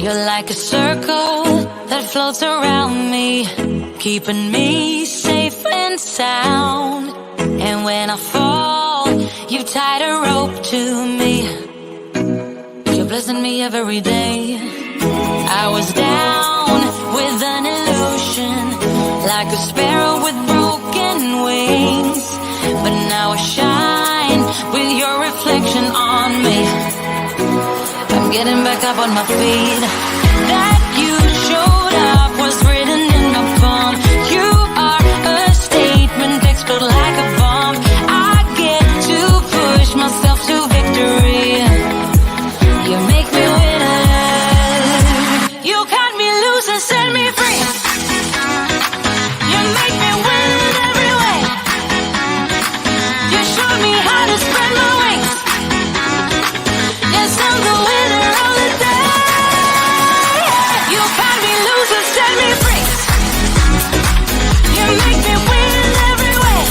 You're like a circle that floats around me, keeping me safe and sound. And when I fall, you tied a rope to me. You're blessing me every day. I was down with an illusion, like a sparrow with broken wings. But now I shine with your reflection on me. I'm getting back up on my feet. That you showed up was written in my palm. You are a statement, explode like a bomb. I get to push myself to victory. You make me winner. You cut me loose and set me free. You make me win in every way. You showed me how to spread my wings. Yes, I'm the winner of the day. You cut me loose and set me free. You make me win in every way.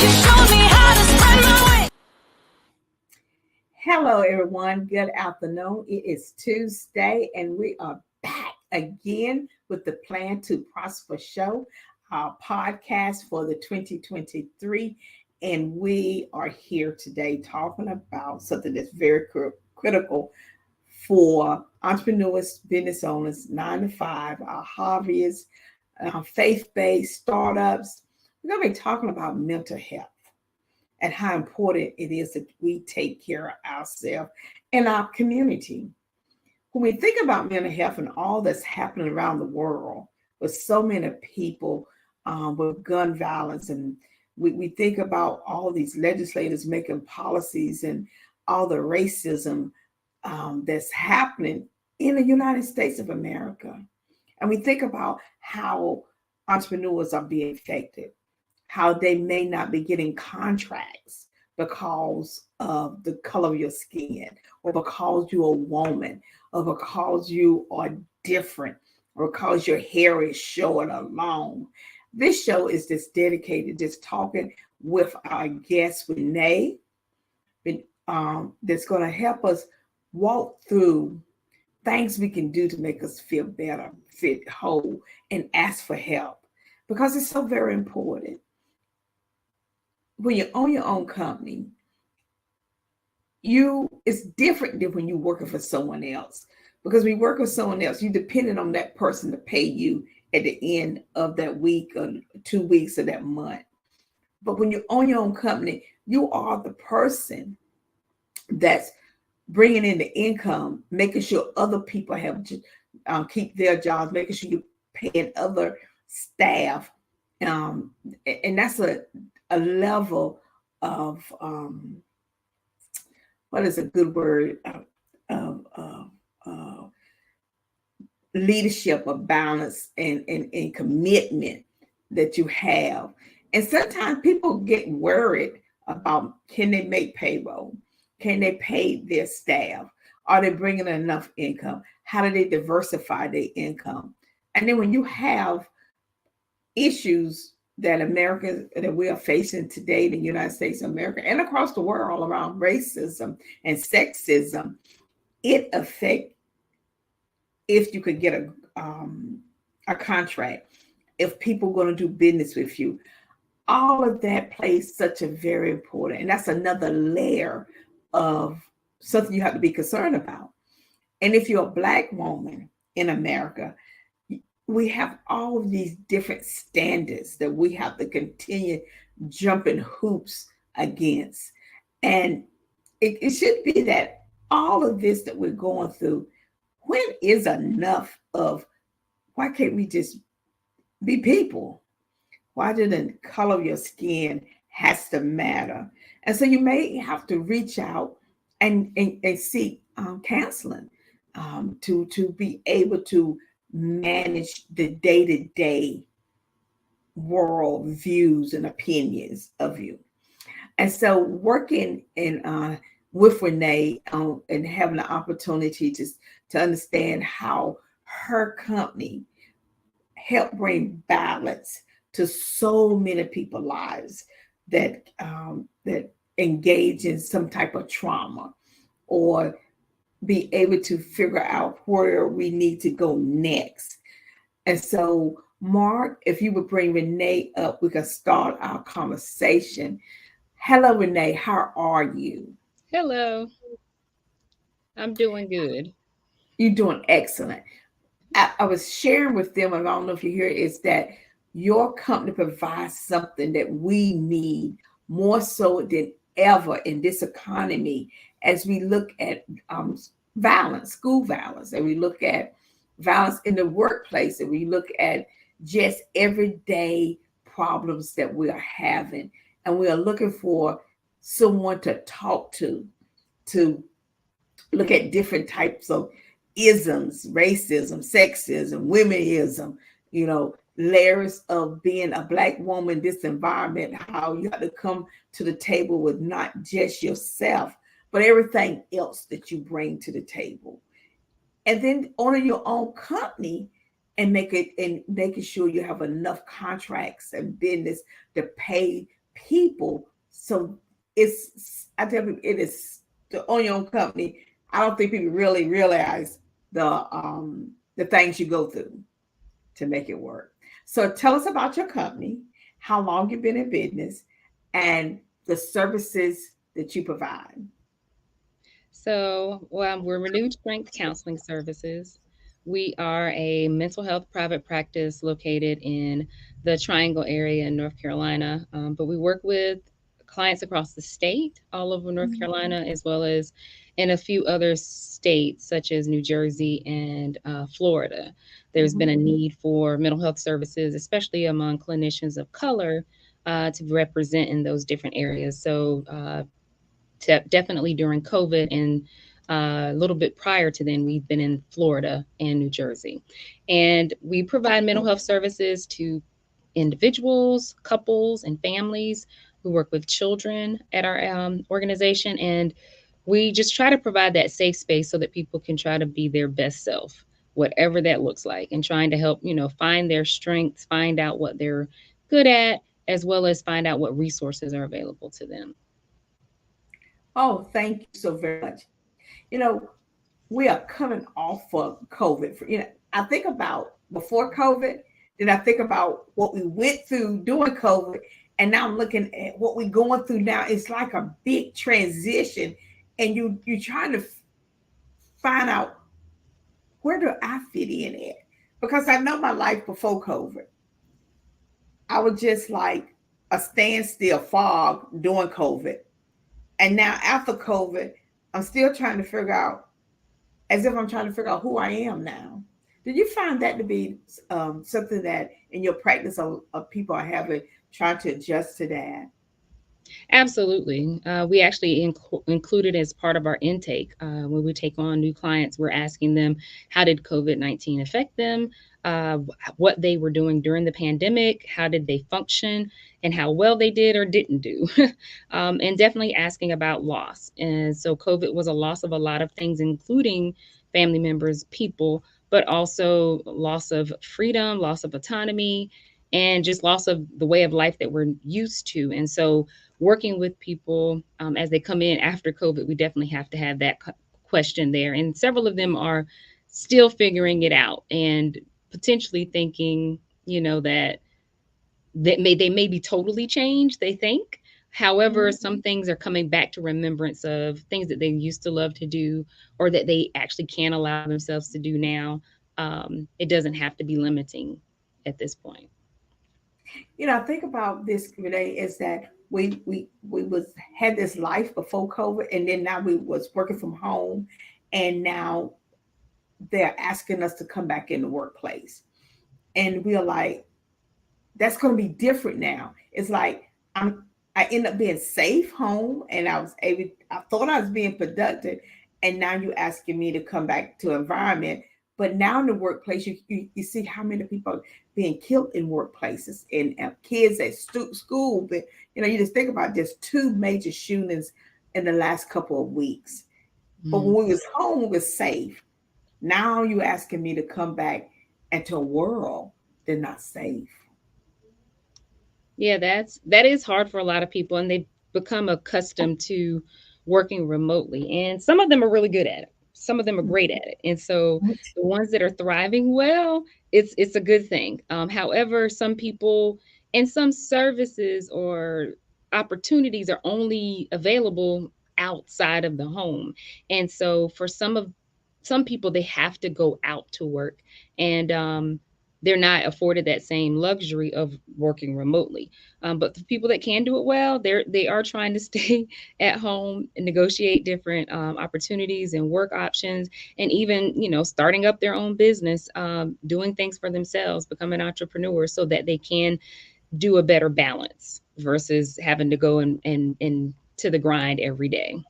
You showed me how to spread my wings. Hello, everyone. Good afternoon. It is Tuesday, and we are back again with the Plan to Prosper show, our podcast for the 2023. And we are here today talking about something that's very critical for entrepreneurs, business owners, 9 to 5, our hobbyists, faith-based startups. We're going to be talking about mental health and how important it is that we take care of ourselves and our community. When we think about mental health and all that's happening around the world with so many people with gun violence, and we think about all these legislators making policies and all the racism that's happening in the United States of America. And we think about how entrepreneurs are being affected, how they may not be getting contracts because of the color of your skin, or because you're a woman, or because you are different, or because your hair is short or long. This show is just dedicated, just talking with our guest, Renee, that's going to help us walk through things we can do to make us feel better, fit whole, and ask for help, because it's so very important. When you own your own company, it's different than when you're working for someone else. Because when you work with someone else, you're dependent on that person to pay you at the end of that week or 2 weeks of that month. But when you own your own company, you are the person that's bringing in the income, making sure other people have keep their jobs, making sure you're paying other staff. And that's a level of what is a good word of leadership, of balance, and commitment that you have. And sometimes people get worried about, can they make payroll? Can they pay their staff? Are they bringing enough income? How do they diversify their income? And then when you have issues that we are facing today in the United States of America and across the world around racism and sexism, it affects if you could get a contract, if people are going to do business with you. All of that plays such a very important, and that's another layer of something you have to be concerned about. And if you're a Black woman in America, we have all of these different standards that we have to continue jumping hoops against. And it should be that all of this that we're going through, when is enough of, why can't we just be people? Why did the color of your skin has to matter? And so you may have to reach out and seek counseling to be able to manage the day-to-day world views and opinions of you. And so working with Renee and having the opportunity to understand how her company helped bring balance to so many people's lives that engage in some type of trauma or be able to figure out where we need to go next. And so, Mark, if you would bring Renee up, we can start our conversation. Hello, Renee. How are you? Hello, I'm doing good. You're doing excellent. I was sharing with them, and I don't know if you hear it, is that your company provides something that we need more so than ever in this economy as we look at violence, school violence, and we look at violence in the workplace, and we look at just everyday problems that we are having. And we are looking for someone to talk to look at different types of isms, racism, sexism, womenism, layers of being a black woman in this environment, how you have to come to the table with not just yourself, but everything else that you bring to the table. And then owning your own company and making sure you have enough contracts and business to pay people. So I tell people it is to own your own company. I don't think people really realize the things you go through to make it work. So tell us about your company, how long you've been in business, and the services that you provide. We're Renewed Strength Counseling Services. We are a mental health private practice located in the Triangle area in North Carolina, but we work with clients across the state, all over North Carolina, as well as in a few other states, such as New Jersey and Florida. There's been a Mhm. need for mental health services, especially among clinicians of color, to represent in those different areas. Definitely during COVID and a little bit prior to then, we've been in Florida and New Jersey. And we provide mental health services to individuals, couples, and families who work with children at our organization. And we just try to provide that safe space so that people can try to be their best self, whatever that looks like, and trying to help, find their strengths, find out what they're good at, as well as find out what resources are available to them. Oh, thank you so very much. You know, we are coming off of COVID. I think about before COVID, then I think about what we went through during COVID, and now I'm looking at what we're going through now. It's like a big transition, and you trying to find out where do I fit in at? Because I know my life before COVID, I was just like a standstill fog during COVID, and now after COVID, I'm still trying to figure out as if I'm trying to figure out who I am now. Did you find that to be something that in your practice of people are having trying to adjust to that? Absolutely. We actually included as part of our intake when we take on new clients, we're asking them how did COVID-19 affect them, what they were doing during the pandemic, how did they function, and how well they did or didn't do. And definitely asking about loss. And so COVID was a loss of a lot of things, including family members, people, but also loss of freedom, loss of autonomy, and just loss of the way of life that we're used to. And so working with people as they come in after COVID, we definitely have to have that question there. And several of them are still figuring it out and potentially thinking, that they may be totally changed, they think. However, some things are coming back to remembrance of things that they used to love to do or that they actually can't allow themselves to do now. It doesn't have to be limiting at this point. I think about this today is that we was had this life before COVID, and then now we was working from home, and now they're asking us to come back in the workplace, and we are like, that's going to be different now. It's like I end up being safe home, and I thought I was being productive, and now you're asking me to come back to environment. But now in the workplace, you see how many people are being killed in workplaces and kids at school. But you just think about just two major shootings in the last couple of weeks. But Mhm. when we was home, we was safe. Now you asking me to come back into a world that's not safe. Yeah, that is hard for a lot of people, and they've become accustomed to working remotely. And some of them are really good at it. some of them are great at it. And so the ones that are thriving well, it's a good thing. However, some people and some services or opportunities are only available outside of the home. And so for some people, they have to go out to work, and they're not afforded that same luxury of working remotely. But the people that can do it well, they are trying to stay at home and negotiate different opportunities and work options, and even starting up their own business, doing things for themselves, becoming entrepreneurs, so that they can do a better balance versus having to go and to the grind every day.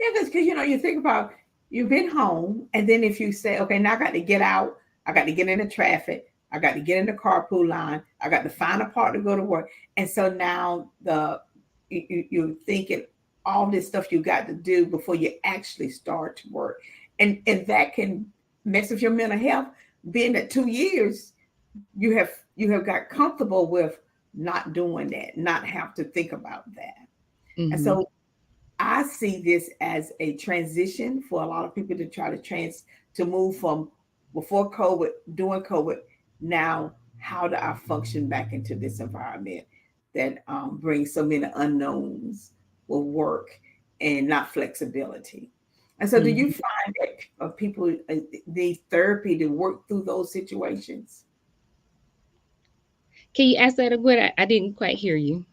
Yeah, because you think about, you've been home, and then if you say, okay, now I got to get out, I got to get in the traffic, I got to get in the carpool line, I got to find a part to go to work, and so now you're thinking all this stuff you got to do before you actually start to work, and that can mess with your mental health. Being that 2 years, you have got comfortable with not doing that, not have to think about that, and Hmm. so I see this as a transition for a lot of people to try to move from before COVID, during COVID. Now, how do I function back into this environment that brings so many unknowns with work and not flexibility? And so, do you Hmm. find that people need therapy to work through those situations? Can you ask that again? I didn't quite hear you.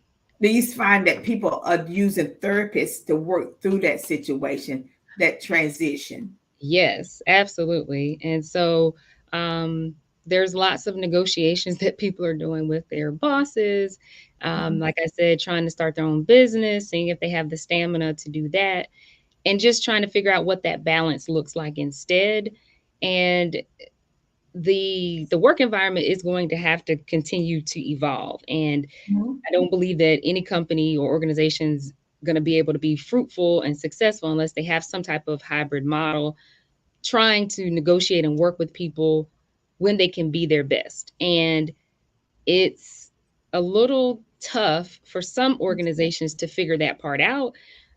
Do you find that people are using therapists to work through that situation, that transition? Yes, absolutely. And so um, there's lots of negotiations that people are doing with their bosses. Mhm. Like I said, trying to start their own business, seeing if they have the stamina to do that, and just trying to figure out what that balance looks like instead. And the work environment is going to have to continue to evolve. And Mhm. I don't believe that any company or organization's going to be able to be fruitful and successful unless they have some type of hybrid model, trying to negotiate and work with people when they can be their best. And it's a little tough for some organizations to figure that part out,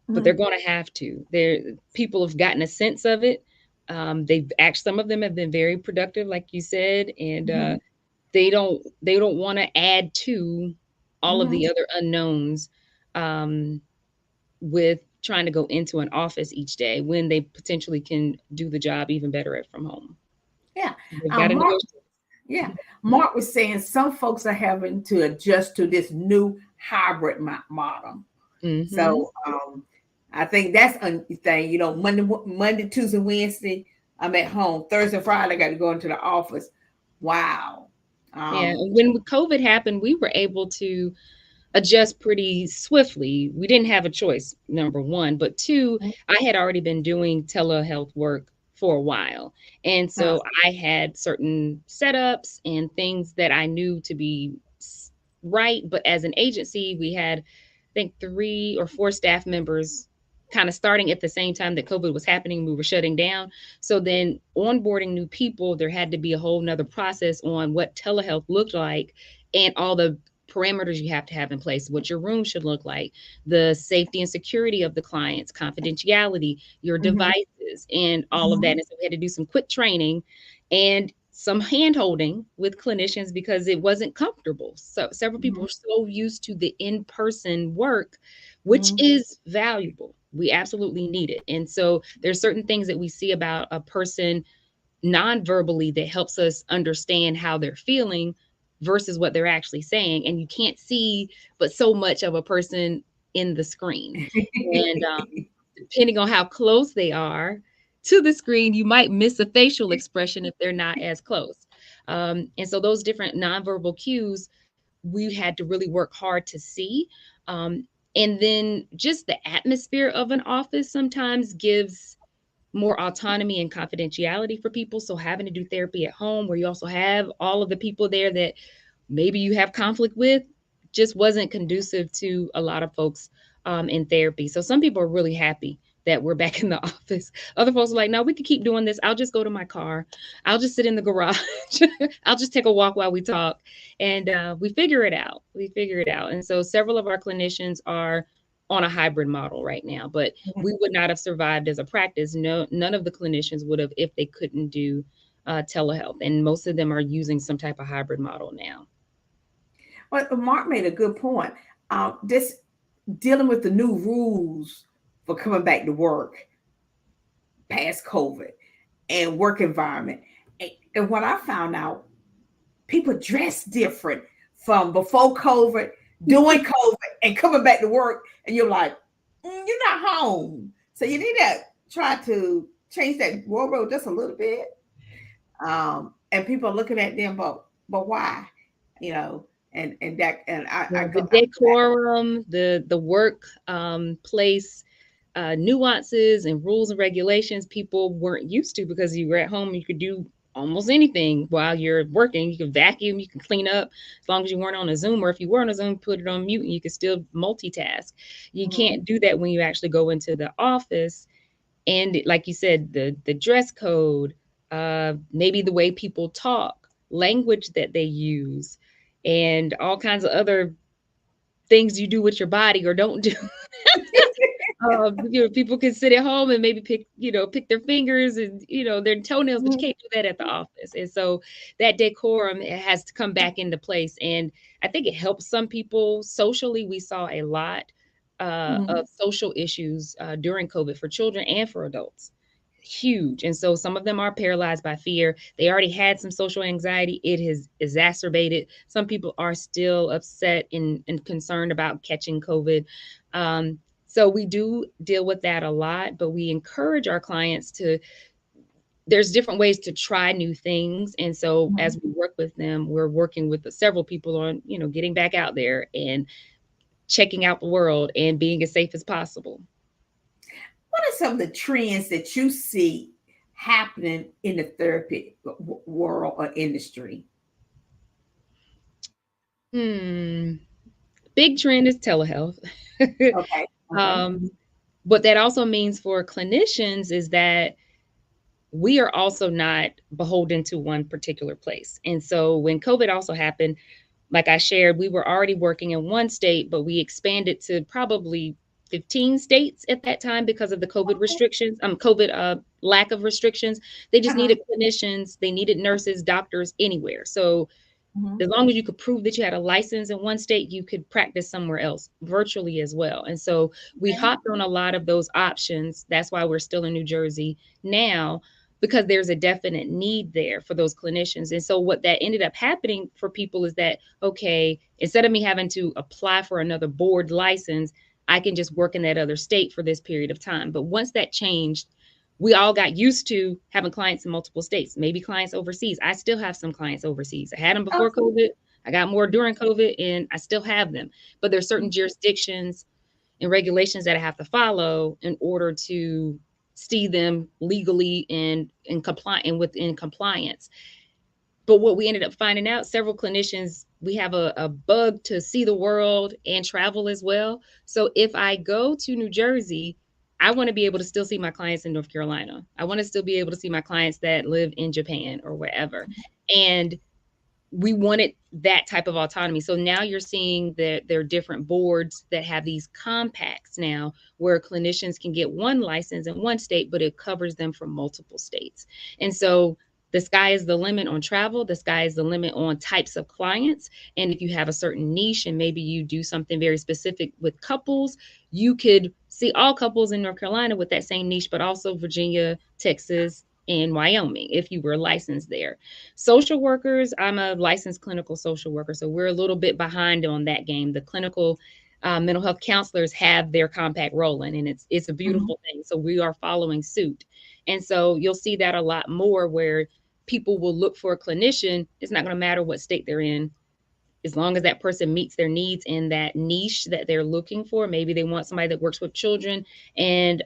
but they're Mhm. going to have to. There, people have gotten a sense of it. They've actually, some of them have been very productive, like you said, and Mhm. they don't want to add to all of Mhm. the other unknowns, um, with trying to go into an office each day when they potentially can do the job even better at from home. Yeah. They've got to Mark. negotiate. Yeah. Mark was saying some folks are having to adjust to this new hybrid model. Mm-hmm. So I think that's a thing. Monday, Tuesday, Wednesday, I'm at home. Thursday, Friday, I got to go into the office. Wow. Yeah. Um, When COVID happened, we were able to adjust pretty swiftly. We didn't have a choice, number one, but two, I had already been doing telehealth work for a while. And uh, so I had certain setups and things that I knew to be right. But as an agency, we had, I think, 3 or 4 staff members kind of starting at the same time that COVID was happening. We were shutting down. So then onboarding new people, there had to be a whole nother process on what telehealth looked like and all the parameters you have to have in place, what your room should look like, the safety and security of the clients, confidentiality, your mhm, devices, and all of that. mhm, And so we had to do some quick training and some hand holding with clinicians because it wasn't comfortable. So several people mhm, were so used to the in-person work, which mhm, is valuable. We absolutely need it. And so there's certain things that we see about a person non-verbally that helps us understand how they're feeling versus what they're actually saying, and you can't see but so much of a person in the screen. And depending on how close they are to the screen, you might miss a facial expression if they're not as close. And so those different nonverbal cues we had to really work hard to see. um, and then just the atmosphere of an office sometimes gives more autonomy and confidentiality for people. So having to do therapy at home where you also have all of the people there that maybe you have conflict with just wasn't conducive to a lot of folks in therapy. So some people are really happy that we're back in the office. Other folks are like, no, we could keep doing this. I'll just go to my car. I'll just sit in the garage. I'll just take a walk while we talk. And we figure it out. We figure it out. And so several of our clinicians are on a hybrid model right now, but we would not have survived as a practice. No, none of the clinicians would have if they couldn't do telehealth, and most of them are using some type of hybrid model now. Well, Mark made a good point. This dealing with the new rules for coming back to work past COVID and work environment. And what I found out, people dress different from before COVID, doing COVID, and coming back to work. And you're like, you're not home. So you need to try to change that wardrobe just a little bit. And people are looking at them, but why? You know, and that and I The go decorum, the work place nuances and rules and regulations people weren't used to because you were at home. You could do almost anything while you're working. You can vacuum, you can clean up, as long as you weren't on a Zoom, or if you were on a Zoom, put it on mute and you could still multitask. You can't do that when you actually go into the office. And like you said, the dress code, maybe the way people talk, language that they use, and all kinds of other things you do with your body or don't do. People can sit at home and maybe pick their fingers and their toenails, but you can't do that at the office. And so that decorum has to come back into place. And I think it helps some people socially. We saw a lot of social issues during COVID for children and for adults. Huge. And so some of them are paralyzed by fear. They already had some social anxiety. It has exacerbated. Some people are still upset and concerned about catching COVID. So we do deal with that a lot, but we encourage our clients there's different ways to try new things. And so as we work with them, we're working with several people on, getting back out there and checking out the world and being as safe as possible. What are some of the trends that you see happening in the therapy world or industry? Big trend is telehealth. Okay. What that also means for clinicians is that we are also not beholden to one particular place. And so when COVID also happened, like I shared, we were already working in one state, but we expanded to probably 15 states at that time because of the COVID restrictions, COVID lack of restrictions. They just needed clinicians, they needed nurses, doctors, anywhere. So as long as you could prove that you had a license in one state, you could practice somewhere else virtually as well. And so we hopped on a lot of those options. That's why we're still in New Jersey now, because there's a definite need there for those clinicians. And so what that ended up happening for people is that, okay, instead of me having to apply for another board license, I can just work in that other state for this period of time. But once that changed, we all got used to having clients in multiple states, maybe clients overseas. I still have some clients overseas. I had them before COVID. I got more during COVID, and I still have them. But there's certain jurisdictions and regulations that I have to follow in order to see them legally and within compliance. But what we ended up finding out, several clinicians, we have a bug to see the world and travel as well. So if I go to New Jersey, I want to be able to still see my clients in North Carolina. I want to still be able to see my clients that live in Japan or wherever. And we wanted that type of autonomy. So now you're seeing that there are different boards that have these compacts now where clinicians can get one license in one state, but it covers them from multiple states. And so the sky is the limit on travel. The sky is the limit on types of clients. And if you have a certain niche and maybe you do something very specific with couples, you could see all couples in North Carolina with that same niche, but also Virginia, Texas, and Wyoming, if you were licensed there. Social workers, I'm a licensed clinical social worker, so we're a little bit behind on that game. The clinical mental health counselors have their compact rolling, and it's a beautiful thing. So we are following suit. And so you'll see that a lot more where people will look for a clinician. It's not going to matter what state they're in, as long as that person meets their needs in that niche that they're looking for. Maybe they want somebody that works with children and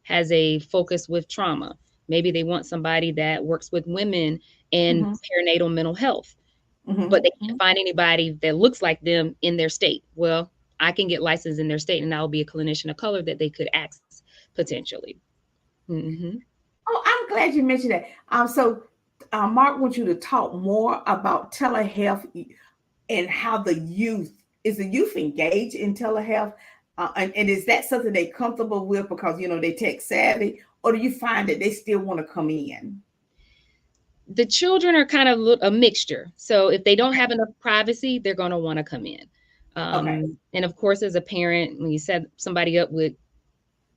has a focus with trauma. Maybe they want somebody that works with women and perinatal mental health, but they can't find anybody that looks like them in their state. Well, I can get licensed in their state, and I'll be a clinician of color that they could access potentially. Oh, I'm glad you mentioned that. So Mark wants you to talk more about telehealth and how the youth engaged in telehealth. And is that something they're comfortable with because they tech savvy, or do you find that they still want to come in? The children are kind of a mixture. So if they don't have enough privacy, they're going to want to come in. Okay. And of course, as a parent, when you set somebody up with,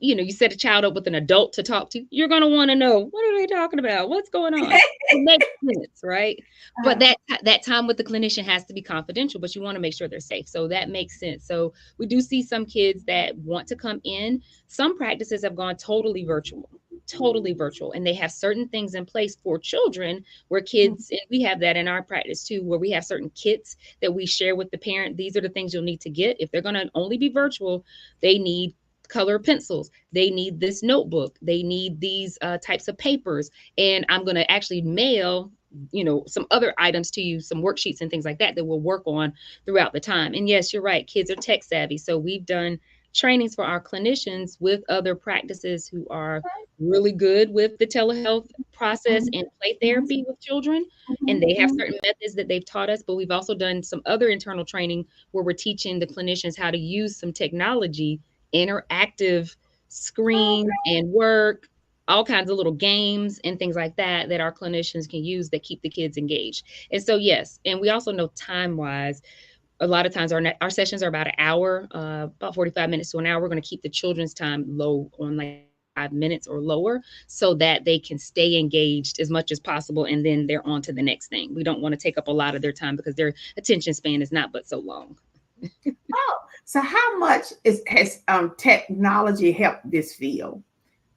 you set a child up with an adult to talk to, you're going to want to know, what are they talking about? What's going on? It makes sense, right? But that time with the clinician has to be confidential, but you want to make sure they're safe. So that makes sense. So we do see some kids that want to come in. Some practices have gone totally virtual, and they have certain things in place for children where kids, and we have that in our practice too, where we have certain kits that we share with the parent. These are the things you'll need to get if they're going to only be virtual. They need color pencils, they need this notebook, they need these types of papers, and I'm going to actually mail some other items to you, some worksheets and things like that we'll work on throughout the time. And yes, you're right, kids are tech savvy, so we've done trainings for our clinicians with other practices who are really good with the telehealth process Mhm, and play mhm, therapy with children, and mhm, they have mhm. certain methods that they've taught us. But we've also done some other internal training where we're teaching the clinicians how to use some technology, interactive screens and work, all kinds of little games and things like that our clinicians can use that keep the kids engaged. And so yes, and we also know time wise, a lot of times our sessions are about an hour, about 45 minutes to an hour. We're going to keep the children's time low on like 5 minutes or lower so that they can stay engaged as much as possible, and then they're on to the next thing. We don't want to take up a lot of their time because their attention span is not but so long. Oh, so how much has technology helped this field?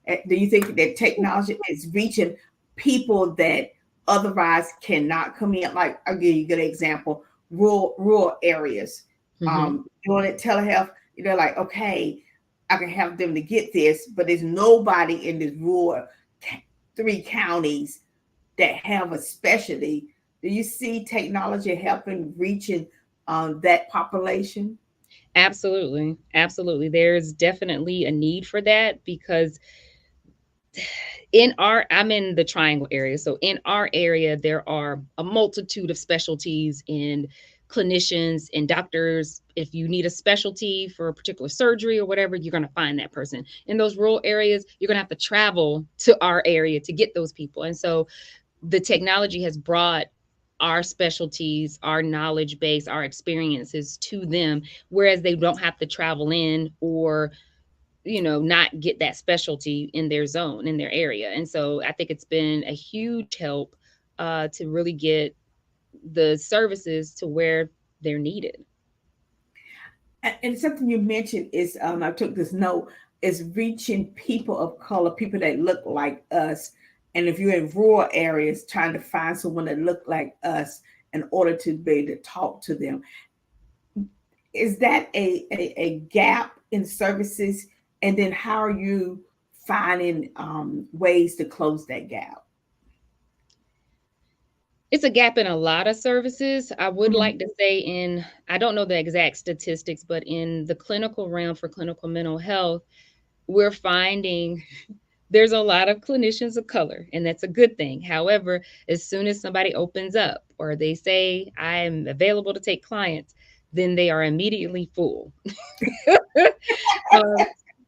Do you think that technology is reaching people that otherwise cannot come in? Like, I'll give you a good example: rural areas. Mm-hmm. Doing it telehealth, like, okay, I can help them to get this, but there's nobody in this rural 3 counties that have a specialty. Do you see technology helping reaching that population? Absolutely. Absolutely. There's definitely a need for that because I'm in the triangle area. So in our area, there are a multitude of specialties and clinicians and doctors. If you need a specialty for a particular surgery or whatever, you're going to find that person. In those rural areas, you're going to have to travel to our area to get those people. And so the technology has brought our specialties, our knowledge base, our experiences to them, whereas they don't have to travel in or not get that specialty in their zone, in their area. And so I think it's been a huge help to really get the services to where they're needed. And something you mentioned is, I took this note, is reaching people of color, people that look like us. And if you're in rural areas, trying to find someone that look like us in order to be able to talk to them. Is that a gap in services? And then how are you finding ways to close that gap? It's a gap in a lot of services. I would Mhm. like to say I don't know the exact statistics, but in the clinical realm for clinical mental health, we're finding there's a lot of clinicians of color, and that's a good thing. However, as soon as somebody opens up or they say, I'm available to take clients, then they are immediately full. um,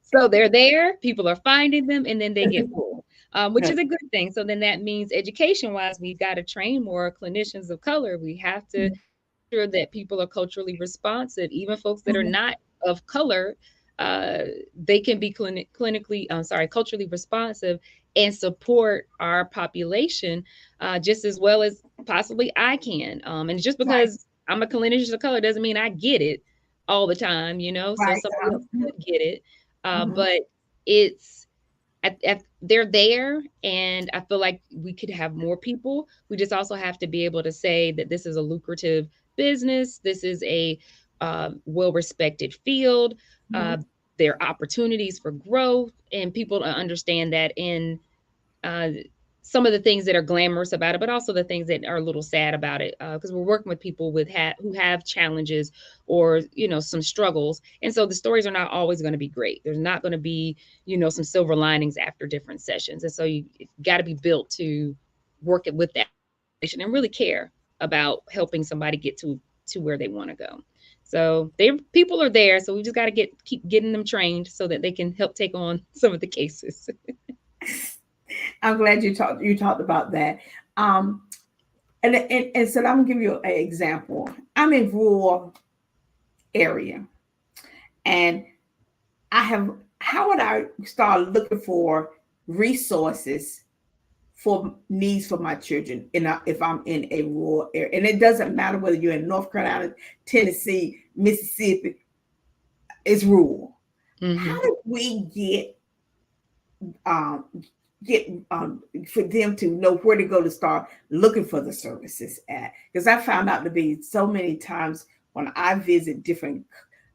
so they're there, people are finding them, and then they get full, which is a good thing. So then that means education wise, we've got to train more clinicians of color. We have to sure that people are culturally responsive, even folks that are Mhm. not of color, uh, they can be clinically, culturally responsive and support our population just as well as possibly I can. And just Right, because I'm a clinician of color doesn't mean I get it all the time, so right. somebody else could get it. Mhm. But it's they're there, and I feel like we could have more people. We just also have to be able to say that this is a lucrative business. This is a well respected field. Mhm. Uh, there are opportunities for growth, and people to understand that in uh, some of the things that are glamorous about it, but also the things that are a little sad about it, because we're working with people who have challenges or some struggles, and so the stories are not always going to be great. There's not going to be some silver linings after different sessions, and so you got to be built to work it with that and really care about helping somebody get to where they want to go. So people are there. So we just got to keep getting them trained so that they can help take on some of the cases. I'm glad you talked about that. Um, and so I'm gonna give you an example. I'm in rural area, and I have. How would I start looking for resources for needs for my children if I'm in a rural area? And it doesn't matter whether you're in North Carolina, Tennessee, Mississippi. It's rural. How Mm-hmm. do we um, get for them to know where to go to start looking for the services at? Because I found out to be so many times when I visit different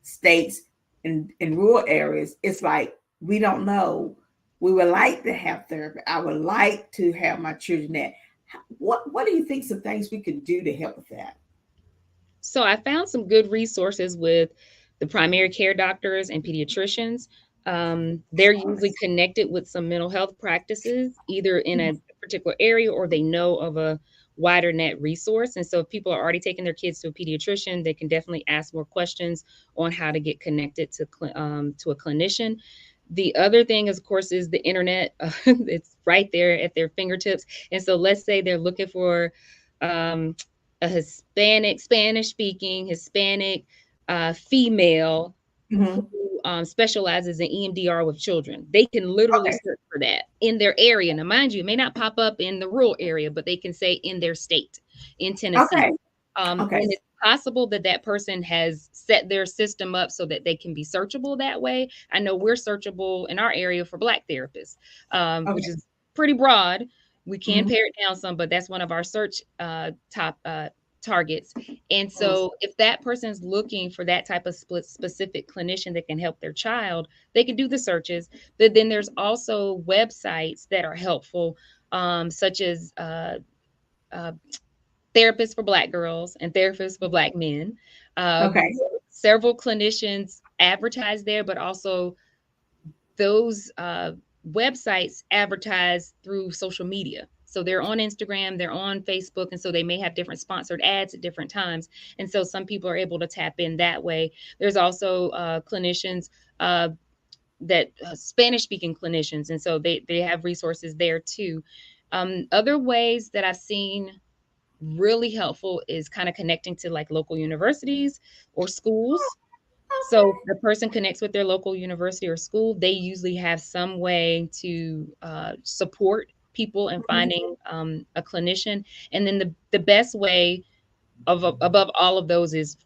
states in rural areas, it's like we don't know. We would like to have therapy. I would like to have my children at. What do you think some things we could do to help with that? So I found some good resources with the primary care doctors and pediatricians. They're usually connected with some mental health practices, either in a particular area or they know of a wider net resource. And so if people are already taking their kids to a pediatrician, they can definitely ask more questions on how to get connected to a clinician. The other thing, of course, is the internet. It's right there at their fingertips. And so let's say they're looking for um, a Hispanic, Spanish speaking, Hispanic female who Mm-hmm. specializes in EMDR with children. They can literally Okay. search for that in their area. Now, mind you, it may not pop up in the rural area, but they can say in their state, in Tennessee. Okay. Okay. And it's possible that that person has set their system up so that they can be searchable that way. I know we're searchable in our area for Black therapists, which Okay. is pretty broad. We can Mm-hmm. pare it down some, but that's one of our search top targets. And so if that person's looking for that type of specific clinician that can help their child, they can do the searches. But then there's also websites that are helpful, such as uh, therapists for Black girls and therapists for Black men. Uh, Okay. Several clinicians advertise there, but also those websites advertise through social media. So they're on Instagram, they're on Facebook, and so they may have different sponsored ads at different times. And so some people are able to tap in that way. There's also clinicians uh, that Spanish speaking clinicians, and so they have resources there too. Other ways that I've seen really helpful is kind of connecting to like local universities or schools. So if the person connects with their local university or school, they usually have some way to support people in Mhm. finding a clinician. And then the best way above all of those is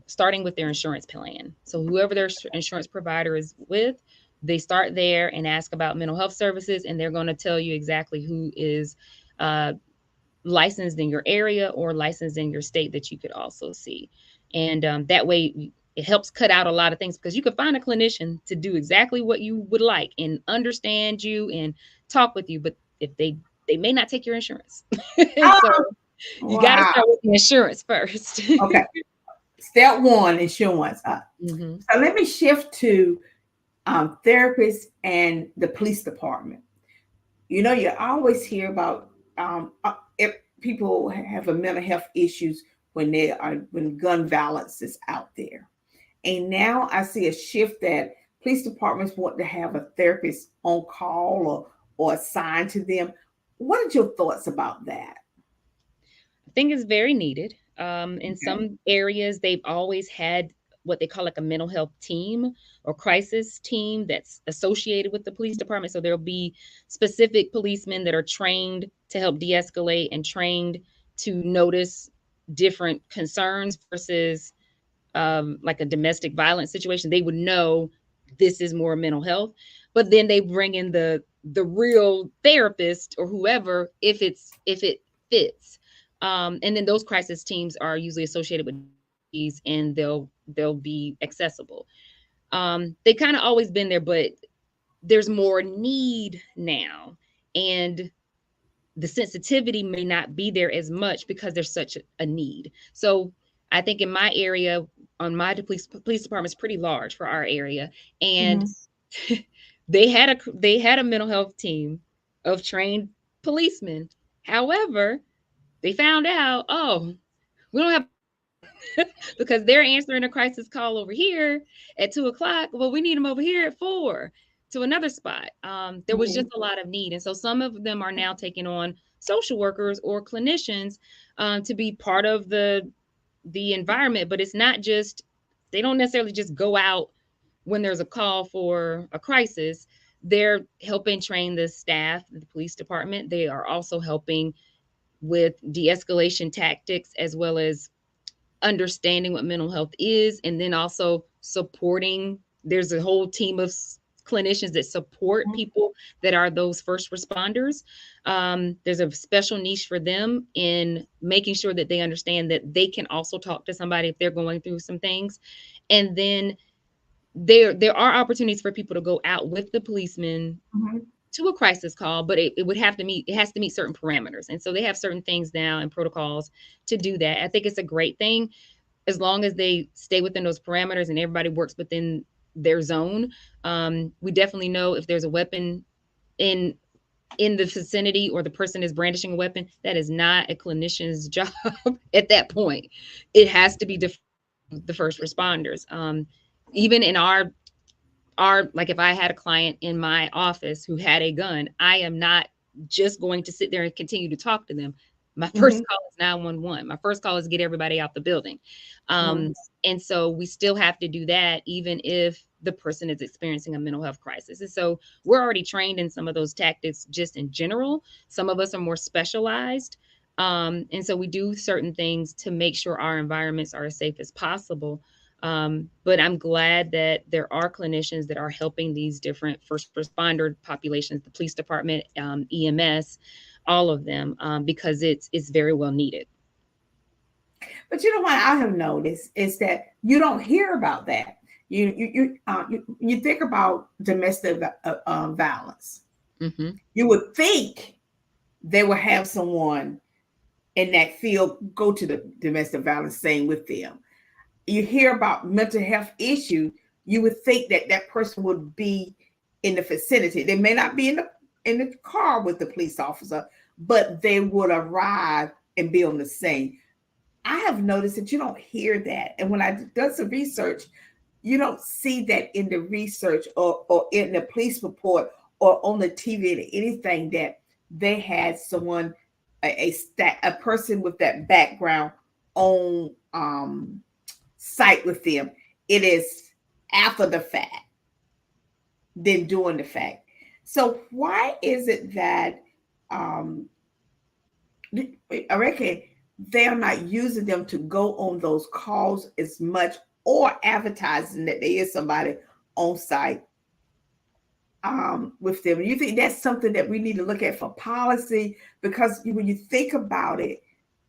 starting with their insurance plan. So whoever their insurance provider is with, they start there and ask about mental health services, and they're going to tell you exactly who is uh, licensed in your area or licensed in your state that you could also see. And that way, it helps cut out a lot of things because you could find a clinician to do exactly what you would like and understand you and talk with you. But if they may not take your insurance. And so Oh, you got to wow. start with the insurance first. Okay. Step one, insurance. Hmm. So let me shift to therapists and the police department. You always hear about if people have a mental health issues when gun violence is out there. And now I see a shift that police departments want to have a therapist on call or assigned to them. What are your thoughts about that? I think it's very needed. In Okay. some areas, they've always had what they call like a mental health team or crisis team that's associated with the police department. So there'll be specific policemen that are trained to help de escalate and trained to notice different concerns versus like a domestic violence situation. They would know this is more mental health, but then they bring in the real therapist or whoever if it fits. And then those crisis teams are usually associated with these, and they'll be accessible. They kind of always been there, but there's more need now, and the sensitivity may not be there as much because there's such a need. So I think in my area, on my police department is pretty large for our area, and Mhm. they had a mental health team of trained policemen. However, they found out, oh, we don't have because they're answering a crisis call over here at 2 o'clock. Well, we need them over here at 4 to another spot. There was just a lot of need. And so some of them are now taking on social workers or clinicians to be part of the environment. But it's not just, they don't necessarily just go out when there's a call for a crisis. They're helping train the staff, the police department. They are also helping with de-escalation tactics, as well as understanding what mental health is, and then also supporting. There's a whole team of clinicians that support people that are those first responders. There's a special niche for them in making sure that they understand that they can also talk to somebody if they're going through some things. And then there are opportunities for people to go out with the policemen to a crisis call, but it would have to meet, it has to meet certain parameters. And so they have certain things now and protocols to do that. I think it's a great thing as long as they stay within those parameters and everybody works within their zone. We definitely know if there's a weapon in the vicinity, or the person is brandishing a weapon, that is not a clinician's job at that point. It has to be the first responders. Even in our like, if I had a client in my office who had a gun, I am not just going to sit there and continue to talk to them. My first call is 911. My first call is get everybody out the building. And so we still have to do that, even if the person is experiencing a mental health crisis. And so we're already trained in some of those tactics just in general. Some of us are more specialized. And so we do certain things to make sure our environments are as safe as possible. But I'm glad that there are clinicians that are helping these different first responder populations, the police department, EMS, all of them, because it's very well needed. But you know what I have noticed is that you don't hear about that. You think about domestic violence. You would think they would have someone in that field go to the domestic violence scene with them. You hear about mental health issue, you would think that that person would be in the vicinity. They may not be in the car with the police officer, but they would arrive and be on the scene. I have noticed that you don't hear that. And when I done some research, you don't see that in the research or in the police report or on the TV or anything, that they had someone, a person with that background on site with them. It is after the fact than during the fact. So why is it that I reckon they're not using them to go on those calls as much, or advertising that there is somebody on site with them? You think that's something that we need to look at for policy? Because when you think about it,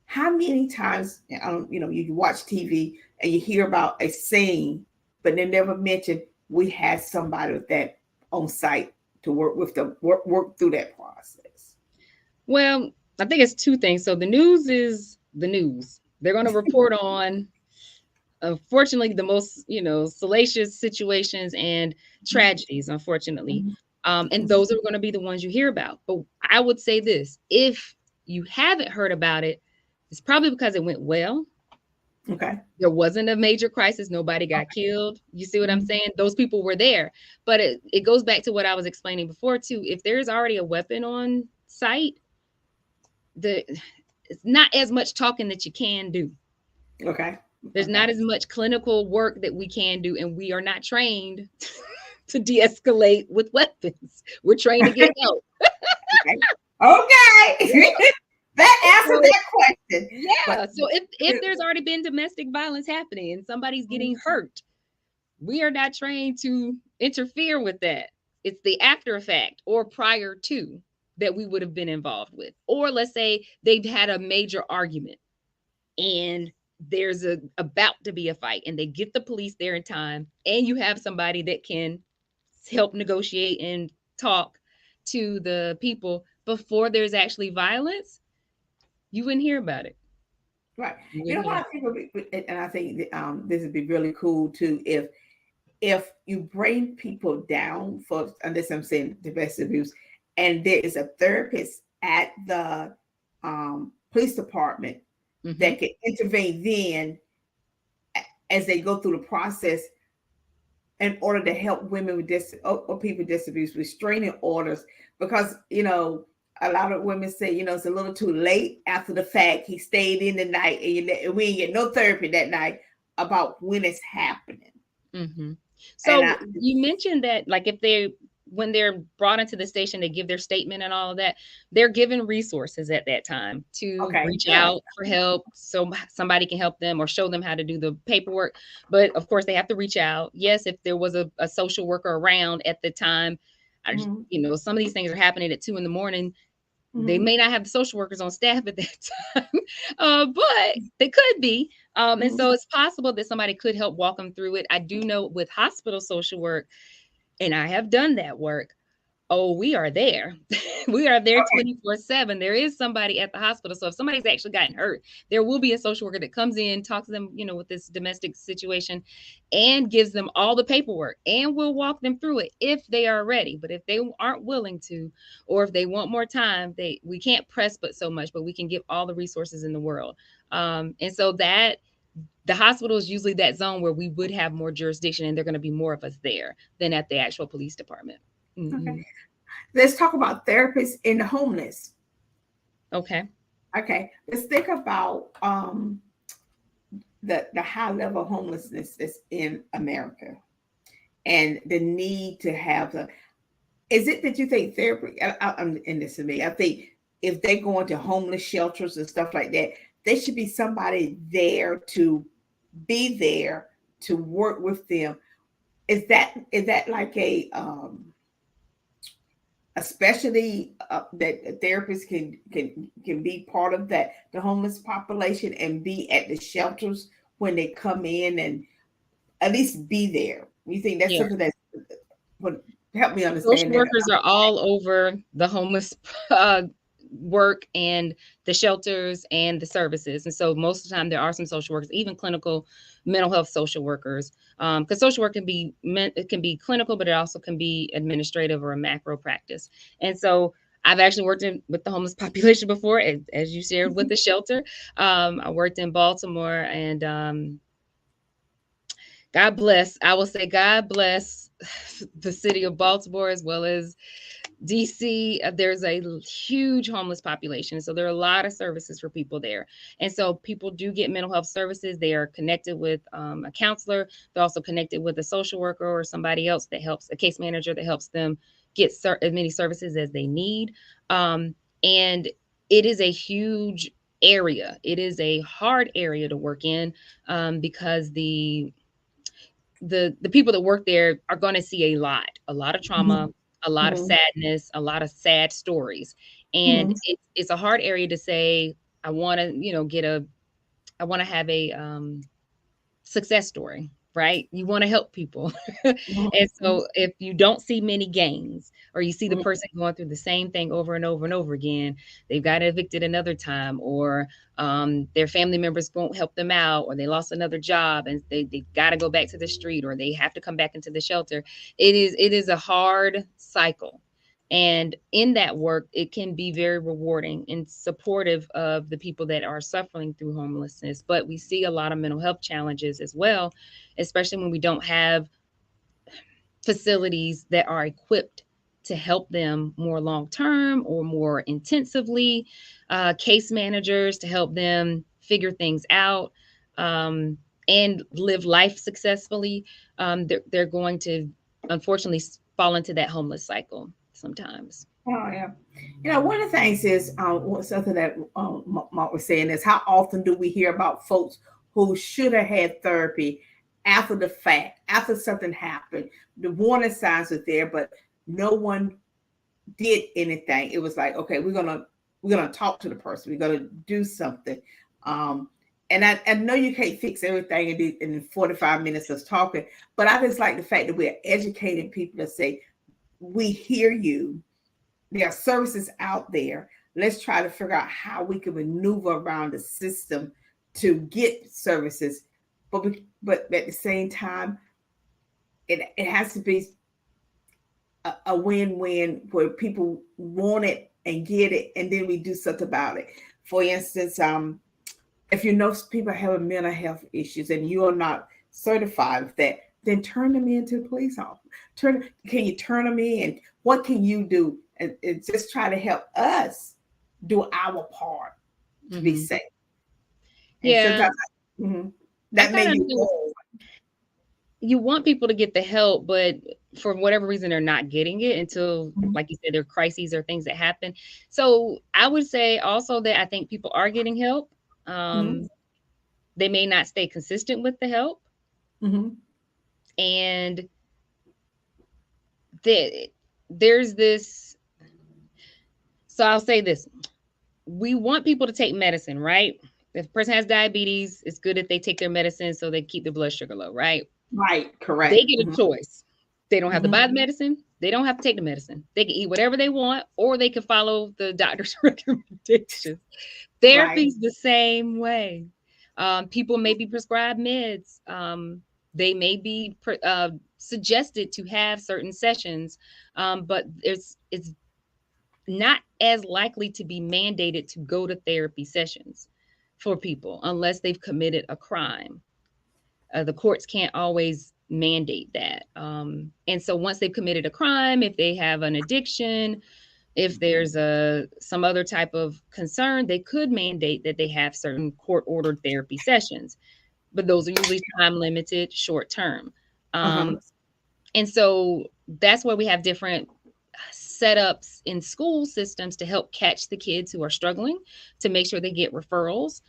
how many times, you watch TV and you hear about a scene, but they never mention we had somebody with that on site to work with them, work through that process? Well, I think it's two things. So the news is the news. They're going to report on, unfortunately, the most, salacious situations and tragedies, unfortunately. And those are going to be the ones you hear about. But I would say this: if you haven't heard about it, it's probably because it went well. Okay. There wasn't a major crisis. Nobody got killed. You see what I'm saying? Those people were there. But it goes back to what I was explaining before, too. If there's already a weapon on site, it's not as much talking that you can do. Okay. There's not as much clinical work that we can do, and we are not trained to de-escalate with weapons. We're trained to get help. Okay. That answered that question. Yeah. So if there's already been domestic violence happening and somebody's getting hurt, we are not trained to interfere with that. It's the after effect or prior to that we would have been involved with. Or let's say they've had a major argument and there's about to be a fight, and they get the police there in time, and you have somebody that can help negotiate and talk to the people before there's actually violence, you wouldn't hear about it. Right. You know what I think would be, and I think this would be really cool too, if you bring people down for, unless I'm saying domestic abuse, and there is a therapist at the police department that can intervene then as they go through the process in order to help women with or people with disabilities, restraining orders, because a lot of women say it's a little too late after the fact. He stayed in the night, and we ain't get no therapy that night about when it's happening. Mm-hmm. And So you mentioned that, like, when they're brought into the station, they give their statement and all of that. They're given resources at that time to okay, reach good. out for help, so somebody can help them or show them how to do the paperwork. But of course, they have to reach out. Yes, if there was a social worker around at the time, Mm-hmm. some of these things are happening at 2 a.m. They Mm-hmm. may not have the social workers on staff at that time, but they could be. And Mm-hmm. so it's possible that somebody could help walk them through it. I do know with hospital social work, and I have done that work. Oh, we are there. We are there Okay. 24/7. There is somebody at the hospital. So if somebody's actually gotten hurt, there will be a social worker that comes in, talks to them, with this domestic situation, and gives them all the paperwork, and will walk them through it if they are ready. But if they aren't willing to, or if they want more time, we can't press but so much, but we can give all the resources in the world. And so that the hospital is usually that zone where we would have more jurisdiction, and they're going to be more of us there than at the actual police department. Okay. Mm-hmm. Let's talk about therapists in the homeless. Okay. Okay. Let's think about the high level homelessness that's in America, and the need to have the. Is it that you think therapy? I'm in this to me. I think if they go into homeless shelters and stuff like that, there should be somebody there to be there to work with them. Is that like a specialty that therapists can be part of, that the homeless population, and be at the shelters when they come in, and at least be there? You think that's Yeah. something that would help me Social understand that? workers are all over the homeless uh, work and the shelters and the services. And so most of the time there are some social workers, even clinical mental health social workers, because social work it can be clinical, but it also can be administrative or a macro practice. And so I've actually worked with the homeless population before, as you shared with the shelter. I worked in Baltimore, and God bless, I will say, God bless the city of Baltimore as well as DC. There's a huge homeless population. So there are a lot of services for people there. And so people do get mental health services. They are connected with a counselor. They're also connected with a social worker or somebody else that helps, a case manager that helps them get as many services as they need. And it is a huge area. It is a hard area to work in, because the people that work there are going to see a lot of trauma, a lot of Mm-hmm. sadness, a lot of sad stories. And Mm-hmm. it's a hard area to say, I want to, I want to have a success story, right? You want to help people. And Mm-hmm. so if you don't see many gains, or you see the Mm-hmm. person going through the same thing over and over and over again, they've got evicted another time, or their family members won't help them out, or they lost another job and they've got to go back to the street, or they have to come back into the shelter. It is a hard cycle. And in that work, it can be very rewarding and supportive of the people that are suffering through homelessness. But we see a lot of mental health challenges as well, especially when we don't have facilities that are equipped to help them more long term or more intensively, case managers to help them figure things out, and live life successfully. They're going to unfortunately fall into that homeless cycle sometimes. Oh yeah. One of the things is something that Mark was saying is, how often do we hear about folks who should have had therapy after the fact, after something happened? The warning signs are there, but no one did anything. It was like, okay, we're gonna talk to the person. We're gonna do something. And I know you can't fix everything in 45 minutes of talking, but I just like the fact that we're educating people to say, we hear you. There are services out there. Let's try to figure out how we can maneuver around the system to get services. But at the same time, it has to be a win-win, where people want it and get it, and then we do something about it. For instance, if you know people having mental health issues and you are not certified with that, then turn them into a police officer. Can you turn them in? What can you do? And just try to help us do our part to be Hmm. safe. And Yeah, sometimes mhm, I that kind may of you understand. go. You want people to get the help, but for whatever reason, they're not getting it until, Mhm, like you said, there are crises or things that happen. So I would say also that I think people are getting help. mhm, Um, they may not stay consistent with the help, mhm, and the, there's this. So I'll say this: we want people to take medicine, right? If a person has diabetes, it's good if they take their medicine so they keep their blood sugar low, right? right, They correct. get a Mhm, choice. They don't have to mhm, buy the medicine. They don't have to take the medicine. They can eat whatever they want, or they can follow the doctor's recommendations. right. Therapy's the same way. People may be prescribed meds. They may be suggested to have certain sessions, but it's not as likely to be mandated to go to therapy sessions for people unless they've committed a crime. The courts can't always mandate that. And so once they've committed a crime, if they have an addiction, if there's some other type of concern, they could mandate that they have certain court ordered therapy sessions, but those are usually time limited, short term. Uh-huh. And so that's where we have different setups in school systems to help catch the kids who are struggling, to make sure they get referrals,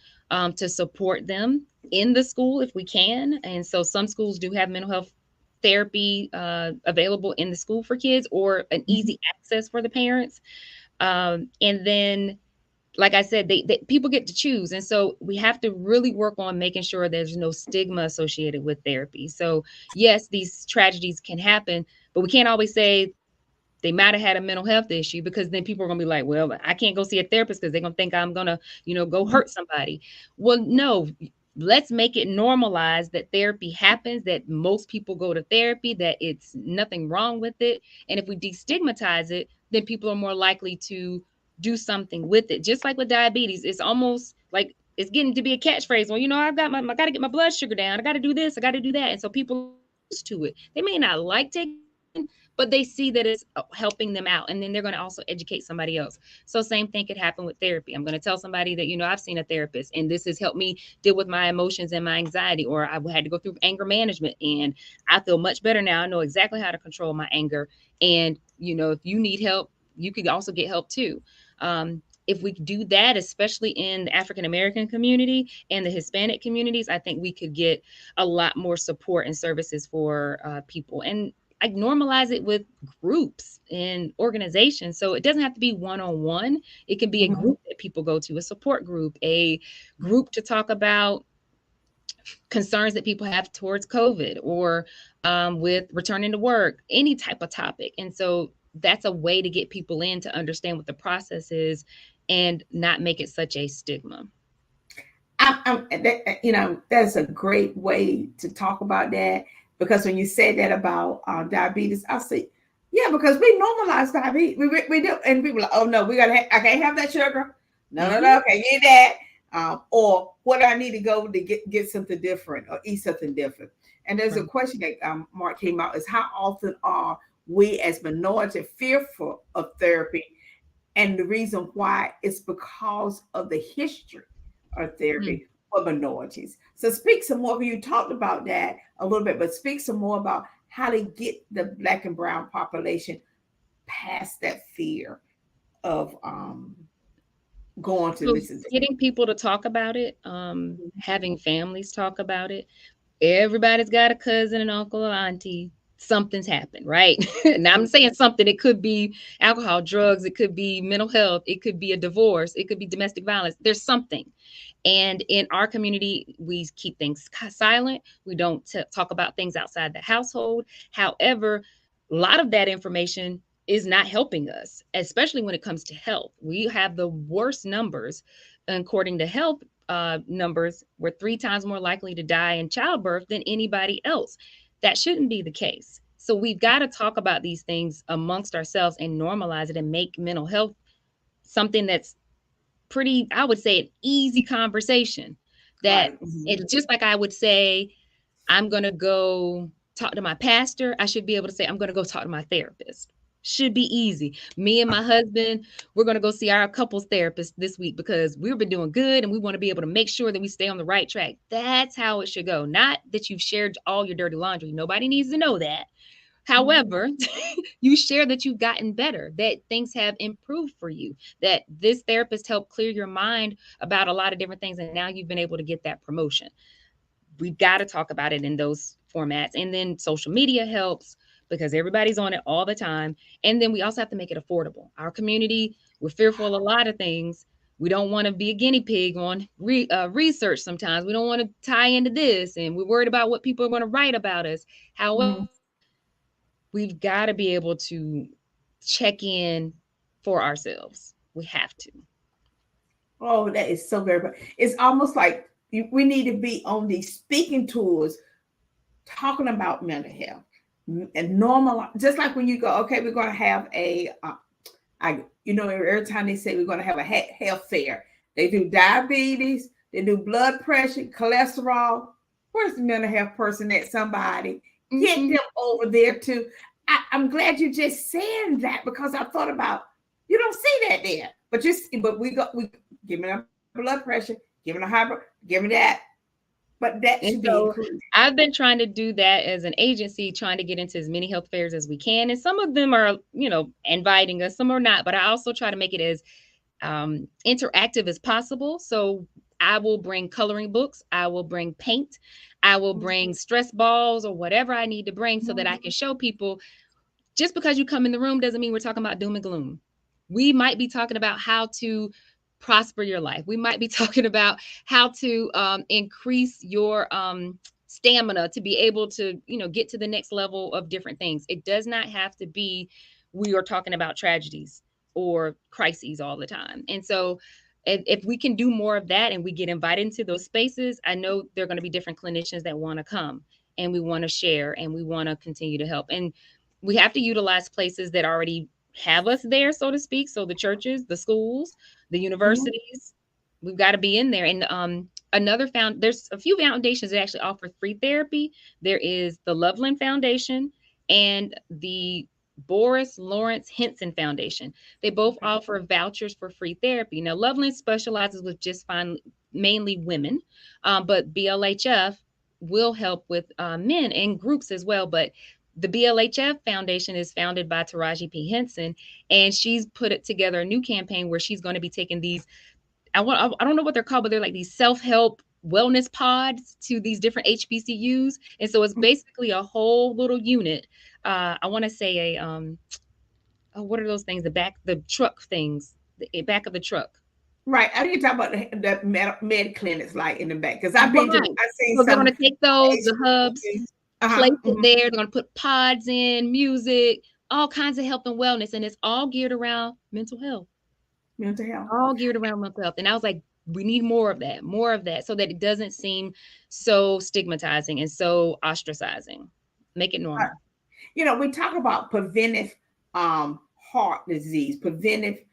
to support them in the school if we can. And so some schools do have mental health therapy available in the school for kids, or an Mhm, easy access for the parents. And then, like I said, people get to choose. And so we have to really work on making sure there's no stigma associated with therapy. So, yes, these tragedies can happen, but we can't always say they might have had a mental health issue, because then people are going to be like, well, I can't go see a therapist because they're going to think I'm going to, go mhm, hurt somebody. Well, no, let's make it normalized that therapy happens, that most people go to therapy, that it's nothing wrong with it. And if we destigmatize it, then people are more likely to do something with it. Just like with diabetes, it's almost like it's getting to be a catchphrase. Well, I got to get my blood sugar down. I got to do this. I got to do that. And so people are used to it. They may not like taking medicine, but they see that it's helping them out, and then they're going to also educate somebody else. So same thing could happen with therapy. I'm going to tell somebody that, I've seen a therapist and this has helped me deal with my emotions and my anxiety, or I had to go through anger management and I feel much better now. I know exactly how to control my anger. And if you need help, you could also get help too. If we do that, especially in the African American community and the Hispanic communities, I think we could get a lot more support and services for people. And I normalize it with groups and organizations. So it doesn't have to be one on one. It can be a mhm, group that people go to, a support group, a group to talk about concerns that people have towards COVID, or with returning to work, any type of topic. And so that's a way to get people in to understand what the process is and not make it such a stigma. that's a great way to talk about that, because when you said that about diabetes, I say, yeah, because we normalize diabetes. We do, and people are like, oh no, I can't have that sugar. No, no, Hmm. no, can't eat that. Or what I need to go to get something different or eat something different. And there's a Right. question that Mark came out, is how often are we as minority fearful of therapy? And the reason why is because of the history of Mm. therapy for minorities. So speak some more. You talked about that a little bit, but speak some more about how to get the Black and brown population past that fear of going to So listen to. getting people to talk about it, having families talk about it. Everybody's got a cousin, an uncle, or auntie. Something's happened, right? Now I'm saying something. It could be alcohol, drugs. It could be mental health. It could be a divorce. It could be domestic violence. There's something. And in our community, we keep things silent. We don't talk about things outside the household. However, a lot of that information is not helping us, especially when it comes to health. We have the worst numbers, according to health numbers. We're 3 times more likely to die in childbirth than anybody else. That shouldn't be the case. So we've got to talk about these things amongst ourselves and normalize it and make mental health something that's I would say, an easy conversation. That Right. Mhm. it's just like I would say, I'm going to go talk to my pastor, I should be able to say, I'm going to go talk to my therapist. Should be easy. Me and my husband, we're going to go see our couples therapist this week because we've been doing good and we want to be able to make sure that we stay on the right track. That's how it should go. Not that you've shared all your dirty laundry. Nobody needs to know that. However, you share that you've gotten better, that things have improved for you, that this therapist helped clear your mind about a lot of different things. And now you've been able to get that promotion. We've got to talk about it in those formats. And then social media helps because everybody's on it all the time. And then we also have to make it affordable. Our community, we're fearful of a lot of things. We don't want to be a guinea pig on research sometimes. We don't want to tie into this. And we're worried about what people are going to write about us. However, we've got to be able to check in for ourselves. We have to. Oh, that is so very. It's almost like we need to be on these speaking tours, talking about mental health and normal. Just like when you go, okay, we're going to have every time they say we're going to have a health fair, they do diabetes, they do blood pressure, cholesterol. Where's the mental health person at? Somebody get them over there too. I'm glad you just said that because I thought about you don't see that there, but we give me a blood pressure, give me a high, give me that. But that should be included. I've been trying to do that as an agency, trying to get into as many health fairs as we can. And some of them are, inviting us, some are not. But I also try to make it as interactive as possible. So I will bring coloring books. I will bring paint. I will bring stress balls or whatever I need to bring so that I can show people just because you come in the room doesn't mean we're talking about doom and gloom. We might be talking about how to prosper your life. We might be talking about how to increase your stamina to be able to, get to the next level of different things. It does not have to be, we are talking about tragedies or crises all the time. And so if we can do more of that and we get invited into those spaces, I know there are going to be different clinicians that want to come and we want to share and we want to continue to help. And we have to utilize places that already have us there, so to speak. So the churches, the schools, the universities, we've got to be in there. And there's a few foundations that actually offer free therapy. There is the Loveland Foundation and the Boris Lawrence Henson Foundation. They both offer vouchers for free therapy. Now, Loveland specializes with mainly women, but BLHF will help with men and groups as well. But the BLHF Foundation is founded by Taraji P. Henson, and she's put together a new campaign where she's going to be taking these, I don't know what they're called, but they're like these self-help wellness pods to these different HBCUs. And so it's basically a whole little unit. I want to say what are those things? The truck things, the back of the truck. Right. I didn't talk about the med clinics like in the back because I've seen so they're going to take the hubs. Place it there. They're going to put pods in, music, all kinds of health and wellness. And it's all geared around mental health. All geared around mental health. And I was like, we need more of that so that it doesn't seem so stigmatizing and so ostracizing. Make it normal. We talk about preventive heart disease, preventive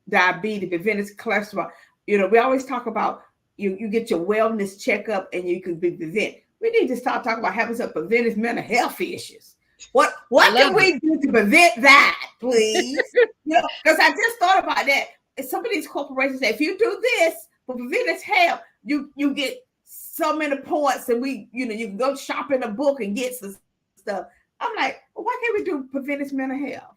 diabetes, preventive cholesterol. We always talk about you get your wellness checkup and you can be prevented. We need to start talking about having some preventive mental health issues. What can we do to prevent that, please? Because I just thought about that. Some of these corporations say, if you do this for preventive health, you get so many points, and you can go shop in a book and get some stuff. I'm like, well, why can't we do preventive mental health?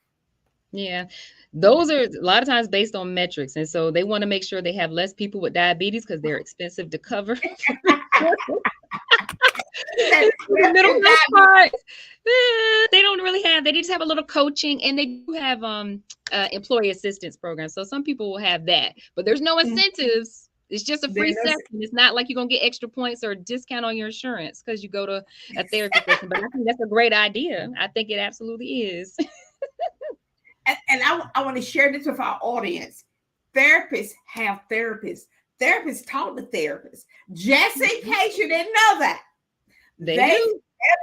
Yeah, those are a lot of times based on metrics. And so they want to make sure they have less people with diabetes because they're expensive to cover. The middle part, they don't really have, they just have a little coaching, and they do have employee assistance programs. So some people will have that, but there's no incentives. It's just a free session. It's not like you're going to get extra points or a discount on your insurance because you go to a therapy session. But I think that's a great idea. I think it absolutely is. And I want to share this with our audience. Therapists have therapists. Therapists talk to therapists. Just in case you didn't know that. They're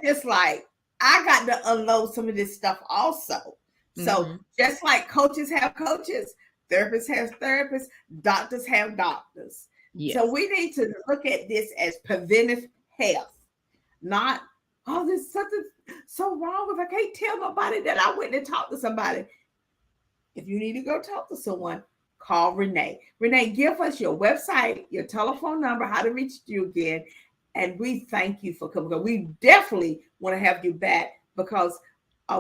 just like, I got to unload some of this stuff also. So just like coaches have coaches, therapists have therapists, doctors have doctors. Yes. So we need to look at this as preventive health, not, oh, there's something so wrong with, I can't tell nobody that I went and talked to somebody. If you need to go talk to someone, call Renee. Renee, give us your website, your telephone number, how to reach you again. And we thank you for coming. We definitely want to have you back because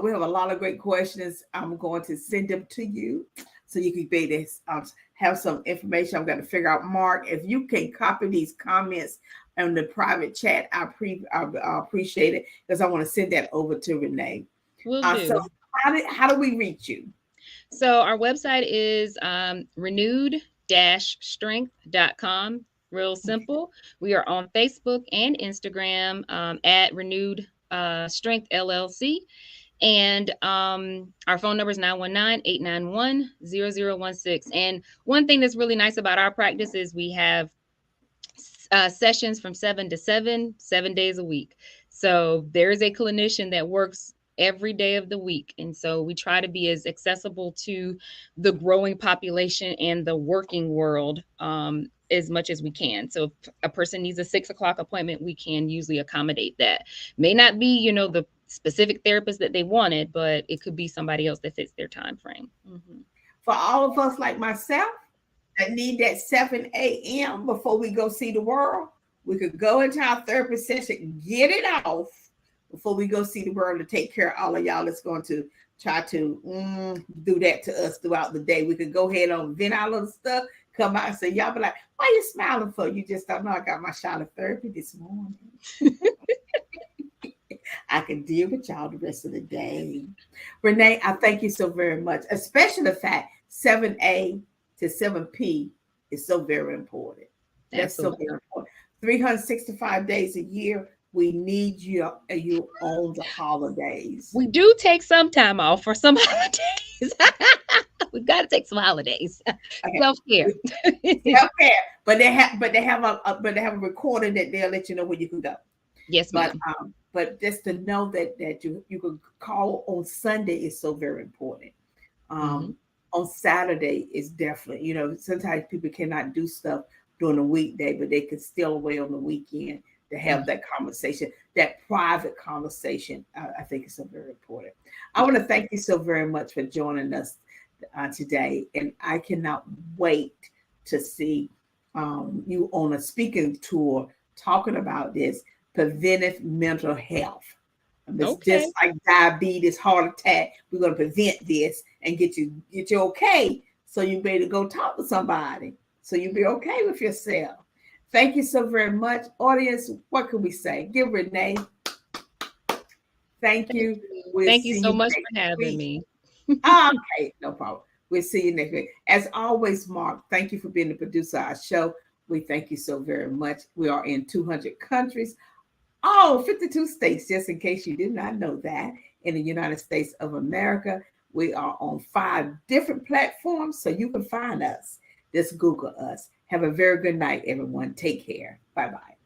we have a lot of great questions. I'm going to send them to you so you can be able to have some information. I'm going to figure out, Mark, if you can copy these comments in the private chat, I appreciate it because I want to send that over to Renee. Will do. So how do we reach you? So our website is renewed-strength.com. Real simple. We are on Facebook and Instagram at Renewed Strength LLC. And our phone number is 919-891-0016. And one thing that's really nice about our practice is we have sessions from 7 to 7 days a week. So there's a clinician that works every day of the week. And so we try to be as accessible to the growing population and the working world as much as we can. So if a person needs a 6 o'clock appointment, we can usually accommodate that. May not be, the specific therapist that they wanted, but it could be somebody else that fits their time frame. Mm-hmm. For all of us like myself that need that 7 a.m. before we go see the world, we could go into our therapy session, get it off before we go see the world, to take care of all of y'all that's going to try to do that to us throughout the day. We could go ahead and vent our little stuff, come out and say, y'all be like, why are you smiling for? You just don't know I got my shot of therapy this morning. I can deal with y'all the rest of the day. Renee, I thank you so very much, especially the fact 7A to 7P is so very important. That's Absolutely. So very important. 365 days a year, we need you on the holidays. We do take some time off for some holidays. We've got to take some holidays. Okay. Self-care. Self-care. But they have a recording that they'll let you know where you can go. Yes, ma'am. But just to know that you could call on Sunday is so very important. On Saturday is definitely, sometimes people cannot do stuff during the weekday, but they can still away on the weekend to have that conversation, that private conversation. I think is so very important. I want to thank you so very much for joining us today. And I cannot wait to see you on a speaking tour talking about this preventive mental health. It's just like diabetes, heart attack. We're going to prevent this and get you okay, so you'll be able to go talk to somebody, so you'll be okay with yourself. Thank you so very much, audience. What can we say? Give Renee. Thank you. Thank you so much for having me. Okay, no problem. We'll see you next week. As always, Mark, thank you for being the producer of our show. We thank you so very much. We are in 200 countries. 52 states, just in case you did not know that, in the United States of America. We are on 5 different platforms, so you can find us. Just Google us. Have a very good night, everyone. Take care. Bye-bye.